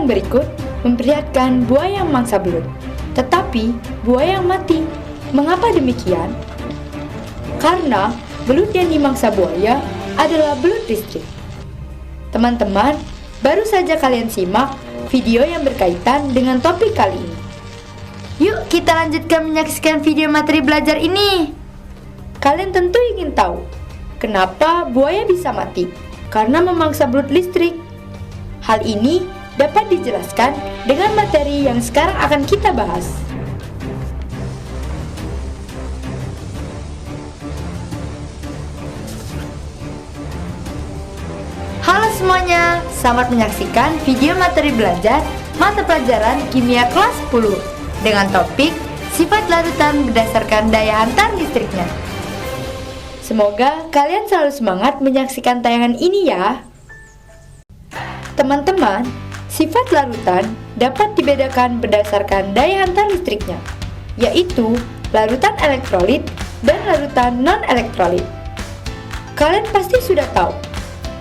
yang berikut memperlihatkan buaya yang mangsa belut, tetapi buaya yang mati. Mengapa demikian? Karena belut yang dimangsa buaya adalah belut listrik. Teman-teman, baru saja kalian simak video yang berkaitan dengan topik kali ini. Yuk kita lanjutkan menyaksikan video materi belajar ini. Kalian tentu ingin tahu, kenapa buaya bisa mati? Karena memangsa belut listrik. Hal ini dapat dijelaskan dengan materi yang sekarang akan kita bahas. Halo semuanya, selamat menyaksikan video materi belajar mata pelajaran kimia kelas 10 dengan topik sifat larutan berdasarkan daya hantar listriknya. Semoga kalian selalu semangat menyaksikan tayangan ini ya. Teman-teman, sifat larutan dapat dibedakan berdasarkan daya hantar listriknya, yaitu larutan elektrolit dan larutan non-elektrolit. Kalian pasti sudah tahu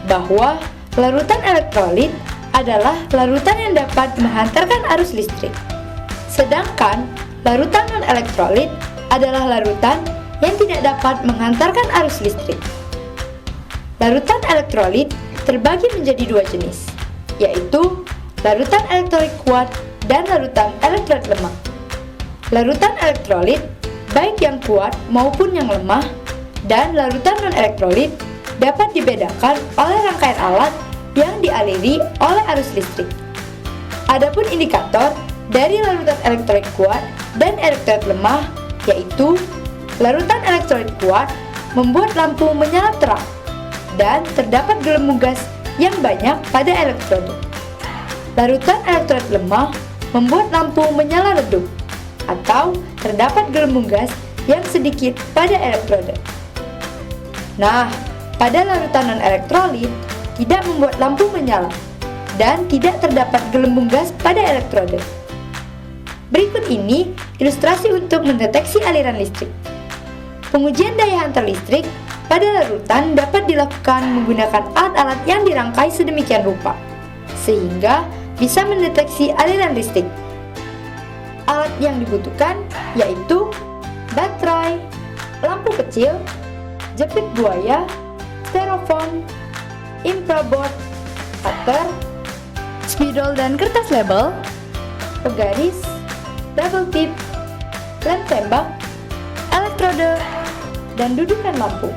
bahwa larutan elektrolit adalah larutan yang dapat menghantarkan arus listrik. Sedangkan larutan non-elektrolit adalah larutan yang tidak dapat menghantarkan arus listrik. Larutan elektrolit terbagi menjadi dua jenis, yaitu larutan elektrolit kuat dan larutan elektrolit lemah. Larutan elektrolit, baik yang kuat maupun yang lemah, dan larutan non-elektrolit dapat dibedakan oleh rangkaian alat yang dialiri oleh arus listrik. Adapun indikator dari larutan elektrolit kuat dan elektrolit lemah, yaitu larutan elektrolit kuat membuat lampu menyala terang dan terdapat gelembung gas yang banyak pada elektroda. Larutan elektrolit lemah membuat lampu menyala redup atau terdapat gelembung gas yang sedikit pada elektroda. Nah, pada larutan non-elektrolit tidak membuat lampu menyala dan tidak terdapat gelembung gas pada elektroda. Berikut ini ilustrasi untuk mendeteksi aliran listrik. Pengujian daya hantar listrik pada larutan dapat dilakukan menggunakan alat-alat yang dirangkai sedemikian rupa, sehingga bisa mendeteksi aliran listrik. Alat yang dibutuhkan yaitu baterai, lampu kecil, jepit buaya, styrofoam, infraboard, cutter, spidol dan kertas label, pegaris, double tip, lem tembak, elektroda, dan dudukan lampu.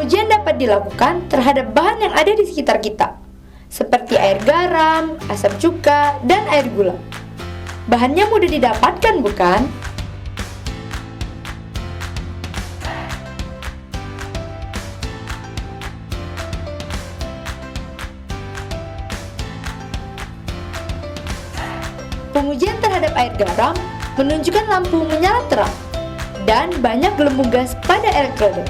Ujian dapat dilakukan terhadap bahan yang ada di sekitar kita, seperti air garam, asam cuka, dan air gula. Bahannya mudah didapatkan, bukan? Pengujian terhadap air garam menunjukkan lampu menyala terang dan banyak gelembung gas pada elektroda.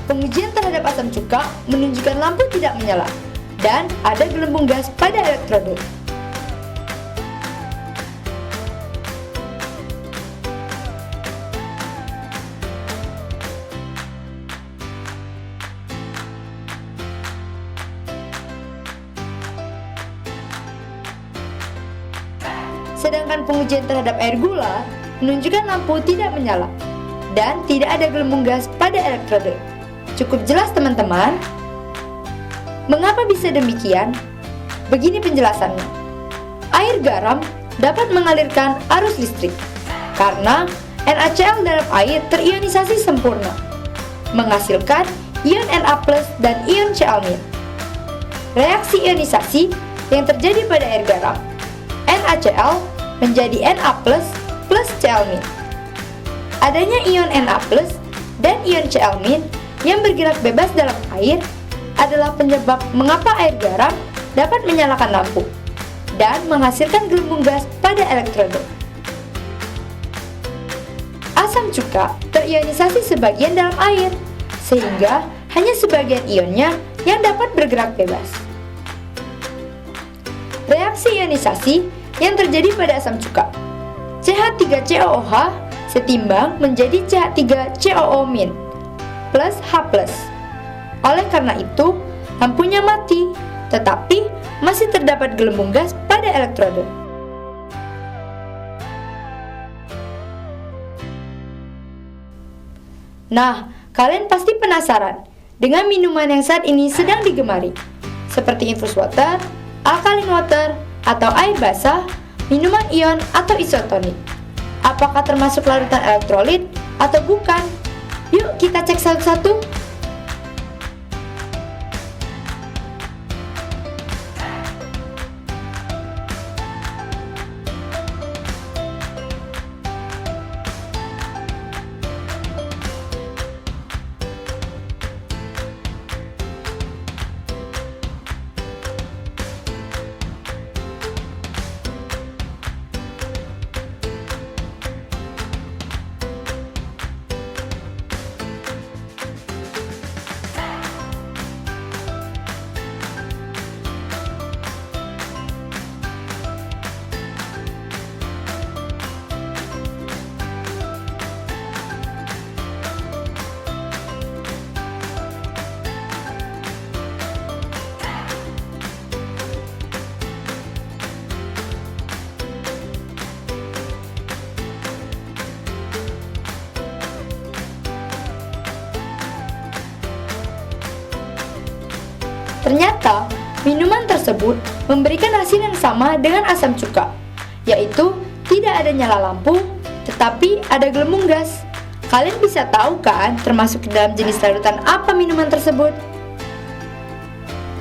Pengujian terhadap asam cuka menunjukkan lampu tidak menyala dan ada gelembung gas pada elektroda. Sedangkan pengujian terhadap air gula menunjukkan lampu tidak menyala dan tidak ada gelembung gas pada elektrode. Cukup jelas teman-teman? Mengapa bisa demikian? Begini penjelasannya. Air garam dapat mengalirkan arus listrik karena NaCl dalam air terionisasi sempurna, menghasilkan ion Na+ dan ion Cl-. Reaksi ionisasi yang terjadi pada air garam, NaCl menjadi Na+ plus Cl-. Adanya ion Na+ dan ion Cl- yang bergerak bebas dalam air adalah penyebab mengapa air garam dapat menyalakan lampu dan menghasilkan gelembung gas pada elektrode. Asam cuka terionisasi sebagian dalam air, sehingga hanya sebagian ionnya yang dapat bergerak bebas. Reaksi ionisasi yang terjadi pada asam cuka, CH3COOH setimbang menjadi CH3COO- plus H+. Oleh karena itu, lampunya mati, tetapi masih terdapat gelembung gas pada elektrode. Nah, kalian pasti penasaran dengan minuman yang saat ini sedang digemari, seperti infus water, alkaline water, atau air basah, minuman ion atau isotonik. Apakah termasuk larutan elektrolit atau bukan? Yuk kita cek satu-satu. Ternyata, minuman tersebut memberikan hasil yang sama dengan asam cuka, yaitu tidak ada nyala lampu, tetapi ada gelembung gas. Kalian bisa tahu kan termasuk ke dalam jenis larutan apa minuman tersebut?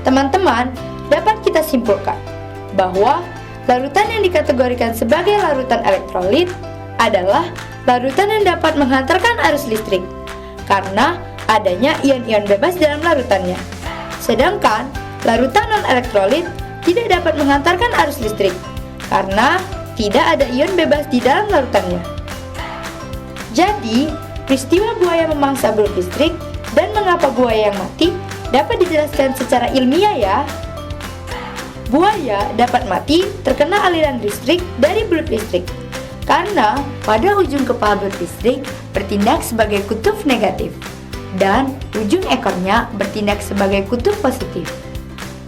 Teman-teman, dapat kita simpulkan bahwa larutan yang dikategorikan sebagai larutan elektrolit adalah larutan yang dapat menghantarkan arus listrik karena adanya ion-ion bebas dalam larutannya. Sedangkan larutan non-elektrolit tidak dapat menghantarkan arus listrik karena tidak ada ion bebas di dalam larutannya. Jadi, peristiwa buaya memangsa belut listrik dan mengapa buaya yang mati dapat dijelaskan secara ilmiah ya. Buaya dapat mati terkena aliran listrik dari belut listrik karena pada ujung kepala belut listrik bertindak sebagai kutub negatif dan ujung ekornya bertindak sebagai kutub positif.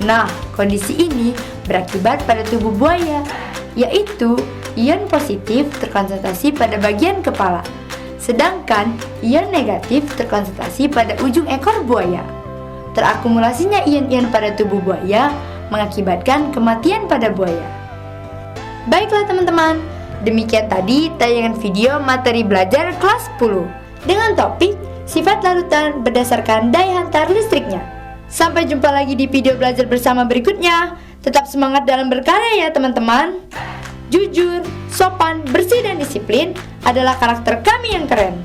Nah, kondisi ini berakibat pada tubuh buaya, yaitu ion positif terkonsentrasi pada bagian kepala, sedangkan ion negatif terkonsentrasi pada ujung ekor buaya. Terakumulasinya ion-ion pada tubuh buaya mengakibatkan kematian pada buaya. Baiklah teman-teman, demikian tadi tayangan video materi belajar kelas 10 dengan topik sifat larutan berdasarkan daya hantar listriknya. Sampai jumpa lagi di video belajar bersama berikutnya. Tetap semangat dalam berkarya ya teman-teman. Jujur, sopan, bersih, dan disiplin adalah karakter kami yang keren.